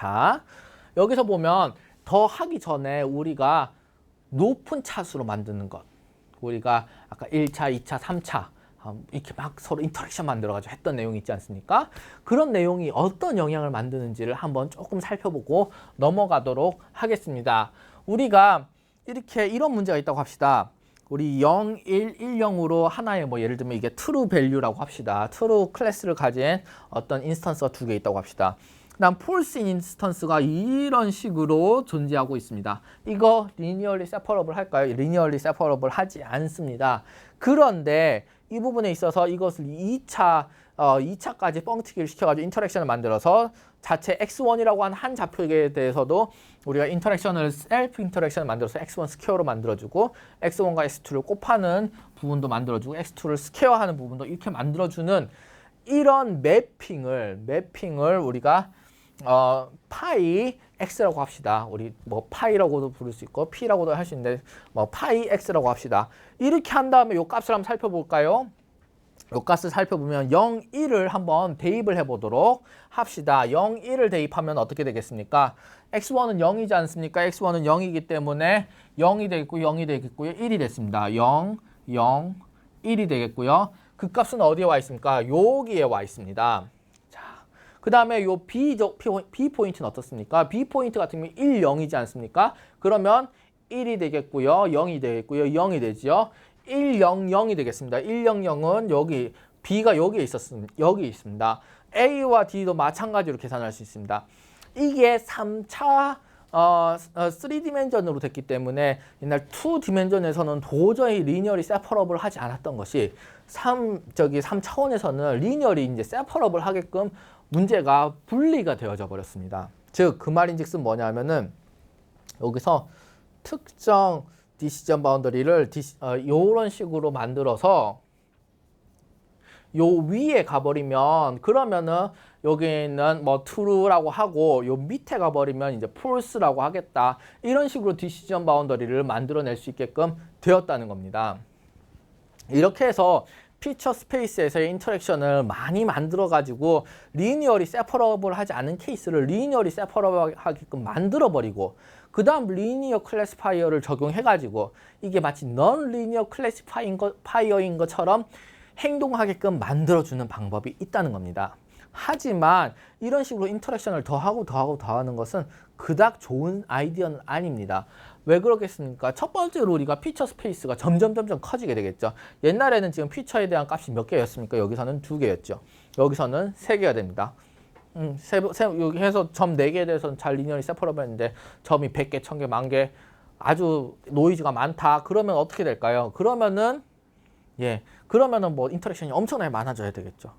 자, 여기서 보면 더 하기 전에 우리가 높은 차수로 만드는 것. 우리가 아까 1차, 2차, 3차 이렇게 막 서로 인터랙션 만들어가지고 했던 내용이 있지 않습니까? 그런 내용이 어떤 영향을 만드는지를 한번 조금 살펴보고 넘어가도록 하겠습니다. 우리가 이렇게 이런 문제가 있다고 합시다. 우리 0, 1, 1, 0으로 하나의 뭐 예를 들면 이게 true value라고 합시다. true 클래스를 가진 어떤 인스턴스가 두 개 있다고 합시다. 그다음 false 인스턴스가 이런 식으로 존재하고 있습니다. 이거 linearly separable 할까요? linearly separable 하지 않습니다. 그런데 이 부분에 있어서 이것을 2차까지 뻥튀기를 시켜가지고 인터랙션을 만들어서 자체 x1이라고 한 좌표에 대해서도 우리가 인터랙션을 셀프 인터랙션을 만들어서 x1 스퀘어로 만들어주고 x1과 x2를 곱하는 부분도 만들어주고 x2를 스퀘어하는 부분도 이렇게 만들어주는 이런 매핑을 우리가 파이 x라고 합시다. 우리 뭐 파이라고도 부를 수 있고 p라고도 할 수 있는데 뭐 파이 x라고 합시다. 이렇게 한 다음에 요 값을 한번 살펴볼까요? 요 값을 살펴보면 0, 1을 한번 대입을 해보도록 합시다. 0, 1을 대입하면 어떻게 되겠습니까? x1은 0이지 않습니까? x1은 0이기 때문에 0이 되겠고요. 0이 되겠고요. 1이 됐습니다. 0, 0, 1이 되겠고요. 그 값은 어디에 와 있습니까? 여기에 와 있습니다. 그 다음에 요 B 포인트는 어떻습니까? B 포인트 같은 경우 1, 0이지 않습니까? 그러면 1이 되겠고요. 0이 되겠고요. 0이 되죠. 1, 0, 0이 되겠습니다. 1, 0, 0은 여기 B가 여기 있습니다. A와 D도 마찬가지로 계산할 수 있습니다. 이게 3차 3디멘전으로 됐기 때문에 옛날 2디멘전에서는 도저히 리니어리 세퍼러블 하지 않았던 것이 3차원에서는 리니어리 이제 세퍼러블 하게끔 문제가 분리가 되어져 버렸습니다. 즉 그 말인즉슨 뭐냐면은 여기서 특정 디시전 바운더리를 요런 식으로 만들어서 요 위에 가버리면 그러면은 여기는 뭐 true라고 하고 요 밑에 가버리면 이제 false라고 하겠다. 이런 식으로 디시전 바운더리를 만들어낼 수 있게끔 되었다는 겁니다. 이렇게 해서 피처 스페이스에서의 인터랙션을 많이 만들어 가지고 리니어리 세퍼러블 하지 않은 케이스를 리니어리 세퍼러블 하게끔 만들어 버리고 그 다음 리니어 클래시파이어를 적용해 가지고 이게 마치 넌 리니어 클래시파이어인 것처럼 행동하게끔 만들어주는 방법이 있다는 겁니다. 하지만 이런 식으로 인터랙션을 더하는 것은 그닥 좋은 아이디어는 아닙니다. 왜 그러겠습니까? 첫 번째로 우리가 피처 스페이스가 점점 커지게 되겠죠. 옛날에는 지금 피처에 대한 값이 몇 개였습니까? 여기서는 2개였죠. 여기서는 3개가 됩니다. 여기 해서 점 4개에 대해서는 잘 리니어리 세퍼러블 했는데 점이 100개, 1000개, 10,000개 아주 노이즈가 많다. 그러면 어떻게 될까요? 그러면은 뭐 인터랙션이 엄청나게 많아져야 되겠죠.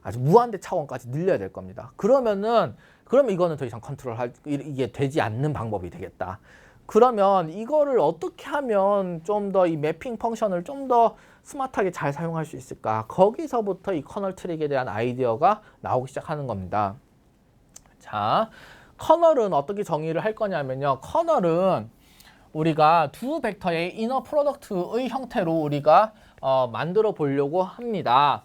아주 무한대 차원까지 늘려야 될 겁니다. 그러면 이거는 더 이상 이게 되지 않는 방법이 되겠다. 그러면 이거를 어떻게 하면 좀 더 이 매핑 펑션을 좀 더 스마트하게 잘 사용할 수 있을까? 거기서부터 이 커널 트릭에 대한 아이디어가 나오기 시작하는 겁니다. 자, 커널은 어떻게 정의를 할 거냐면요. 커널은 우리가 두 벡터의 이너 프로덕트의 형태로 우리가 만들어 보려고 합니다.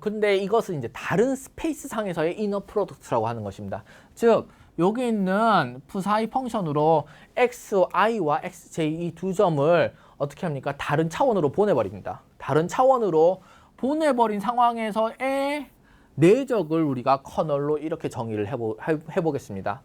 근데 이것은 이제 다른 스페이스 상에서의 이너 프로덕트라고 하는 것입니다. 즉, 여기 있는 부사의 펑션으로 xi와 xj 이 두 점을 어떻게 합니까? 다른 차원으로 보내버립니다. 다른 차원으로 보내버린 상황에서의 내적을 우리가 커널로 이렇게 정의를 해보겠습니다.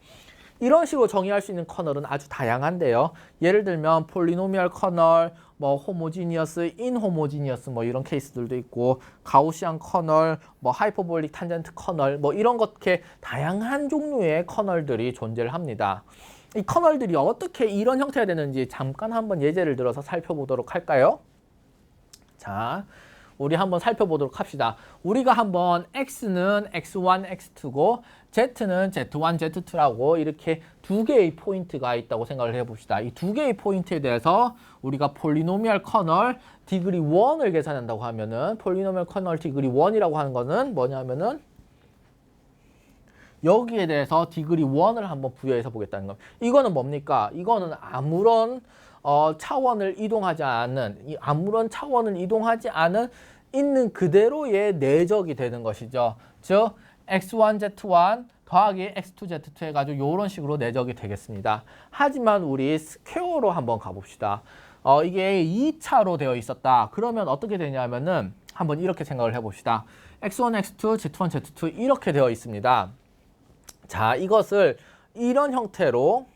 이런 식으로 정의할 수 있는 커널은 아주 다양한데요. 예를 들면 폴리노미얼 커널, 뭐 호모지니어스, 인호모지니어스 뭐 이런 케이스들도 있고 가우시안 커널, 뭐 하이퍼볼릭 탄젠트 커널 뭐 이런 것게 다양한 종류의 커널들이 존재를 합니다. 이 커널들이 어떻게 이런 형태가 되는지 잠깐 한번 예제를 들어서 살펴보도록 할까요? 자, 우리 한번 살펴보도록 합시다. 우리가 한번 x는 x1, x2고 z는 z1, z2라고 이렇게 두 개의 포인트가 있다고 생각을 해봅시다. 이 두 개의 포인트에 대해서 우리가 폴리노미얼 커널 디그리 1을 계산한다고 하면은 폴리노미얼 커널 디그리 1이라고 하는 거는 뭐냐면은 여기에 대해서 디그리 1을 한번 부여해서 보겠다는 겁니다. 이거는 뭡니까? 이거는 아무런 차원을 이동하지 않은 있는 그대로의 내적이 되는 것이죠. 즉 x1, z1 더하기 x2, z2 해가지고 이런 식으로 내적이 되겠습니다. 하지만 우리 스퀘어로 한번 가봅시다. 이게 2차로 되어 있었다. 그러면 어떻게 되냐면은 한번 이렇게 생각을 해봅시다. x1, x2, z1, z2 이렇게 되어 있습니다. 자, 이것을 이런 형태로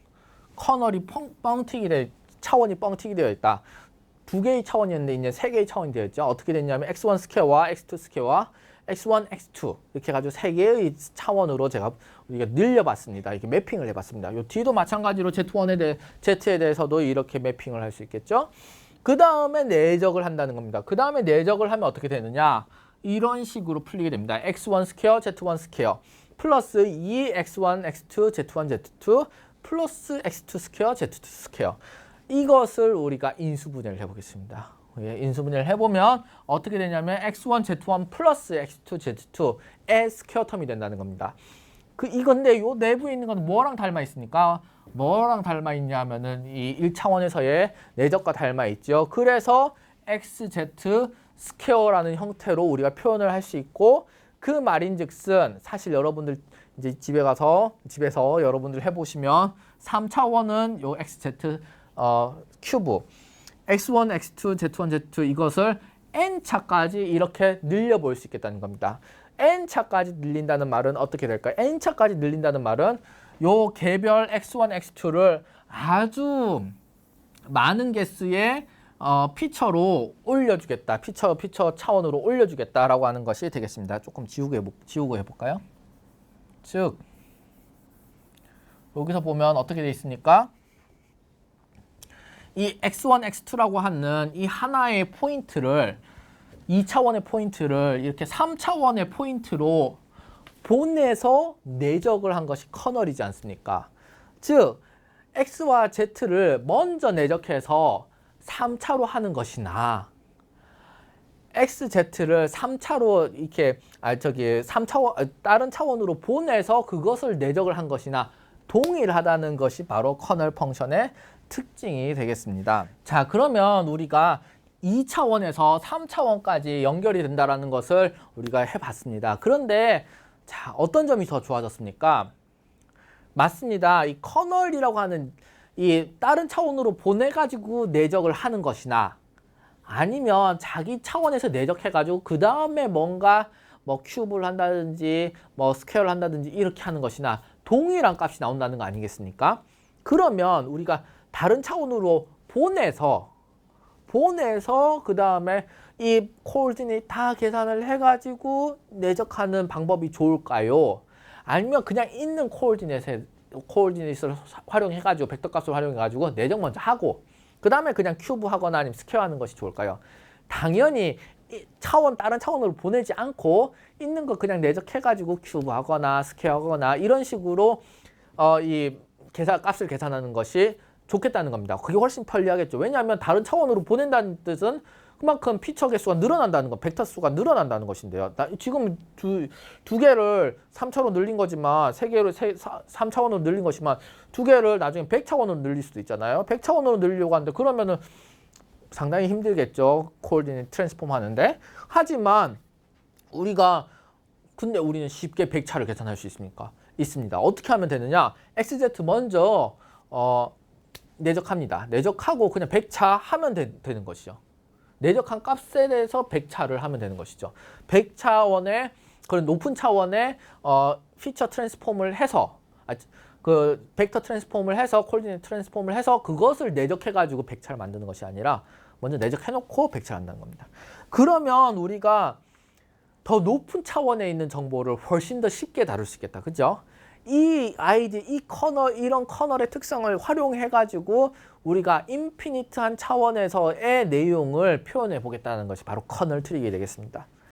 커널이 차원이 뻥튀기 되어 있다. 두 개의 차원이었는데 이제 세 개의 차원이 되어 있죠. 어떻게 됐냐면 x1 스퀘어와 x2 스퀘어와 x1, x2 이렇게 해가지고 세 개의 차원으로 우리가 늘려봤습니다. 이렇게 매핑을 해봤습니다. 요 뒤도 마찬가지로 Z에 대해서도 이렇게 매핑을 할 수 있겠죠. 그 다음에 내적을 한다는 겁니다. 그 다음에 내적을 하면 어떻게 되느냐? 이런 식으로 풀리게 됩니다. x1 스퀘어, z1 스퀘어 플러스 2x1, x2, z1, z2 플러스 x2 스퀘어, z2 스퀘어. 이것을 우리가 인수분해를 해보겠습니다. 인수분해를 해보면 어떻게 되냐면 x1, z1 플러스 x2, z2의 스퀘어 텀이 된다는 겁니다. 이건데 요 내부에 있는 건 뭐랑 닮아 있습니까? 뭐랑 닮아 있냐면은 이 1차원에서의 내적과 닮아 있죠. 그래서 xz 스퀘어라는 형태로 우리가 표현을 할 수 있고, 그 말인즉슨 사실 여러분들 이제 집에서 여러분들 해보시면 3차원은 요 xz 큐브 x1, x2, z1, z2 이것을 n차까지 이렇게 늘려볼 수 있겠다는 겁니다. n차까지 늘린다는 말은 어떻게 될까요? n차까지 늘린다는 말은 요 개별 x1, x2를 아주 많은 개수의 피처로 올려주겠다. 피처 차원으로 올려주겠다라고 하는 것이 되겠습니다. 조금 지우고 해볼까요? 즉 여기서 보면 어떻게 되어 있습니까? 이 x1, x2라고 하는 이 하나의 포인트를 2차원의 포인트를 이렇게 3차원의 포인트로 보내서 내적을 한 것이 커널이지 않습니까? 즉 x와 z를 먼저 내적해서 3차로 하는 것이나 xz를 3차로 이렇게 다른 차원으로 보내서 그것을 내적을 한 것이나 동일하다는 것이 바로 커널 펑션의 특징이 되겠습니다. 자, 그러면 우리가 2차원에서 3차원까지 연결이 된다는 것을 우리가 해봤습니다. 그런데 자, 어떤 점이 더 좋아졌습니까? 맞습니다. 이 커널이라고 하는 이 다른 차원으로 보내가지고 내적을 하는 것이나 아니면 자기 차원에서 내적해가지고 그 다음에 뭔가 뭐 큐브를 한다든지 뭐 스퀘어를 한다든지 이렇게 하는 것이나 동일한 값이 나온다는 거 아니겠습니까? 그러면 우리가 다른 차원으로 보내서 그 다음에 이 코오르디네이트 다 계산을 해가지고 내적하는 방법이 좋을까요? 아니면 그냥 있는 코오르디네이트를 활용해가지고 벡터 값을 활용해가지고 내적 먼저 하고 그 다음에 그냥 큐브 하거나 아니면 스퀘어 하는 것이 좋을까요? 당연히 다른 차원으로 보내지 않고 있는 거 그냥 내적해가지고 큐브 하거나 스퀘어 하거나 이런 식으로 이 값을 계산하는 것이 좋겠다는 겁니다. 그게 훨씬 편리하겠죠. 왜냐하면 다른 차원으로 보낸다는 뜻은 그만큼 피처 개수가 늘어난다는 거, 벡터 수가 늘어난다는 것인데요. 지금 두 개를 3차로 늘린 거지만, 3차원으로 늘린 것이지만, 두 개를 나중에 100차원으로 늘릴 수도 있잖아요. 100차원으로 늘리려고 하는데, 그러면은 상당히 힘들겠죠. 코오르디네이트 트랜스폼 하는데. 하지만, 근데 우리는 쉽게 100차를 계산할 수 있습니다. 어떻게 하면 되느냐? XZ 먼저, 내적합니다. 내적하고 그냥 100차 하면 되는 것이죠. 내적한 값에 대해서 100차를 하면 되는 것이죠. 100차원의 그런 높은 차원의 피처 트랜스폼을 해서 그 벡터 트랜스폼을 해서 코오르디네이트 트랜스폼을 해서 그것을 내적해가지고 100차를 만드는 것이 아니라 먼저 내적해놓고 100차를 한다는 겁니다. 그러면 우리가 더 높은 차원에 있는 정보를 훨씬 더 쉽게 다룰 수 있겠다. 그죠? 이런 커널의 특성을 활용해가지고 우리가 인피니트한 차원에서의 내용을 표현해 보겠다는 것이 바로 커널 트릭이 되겠습니다.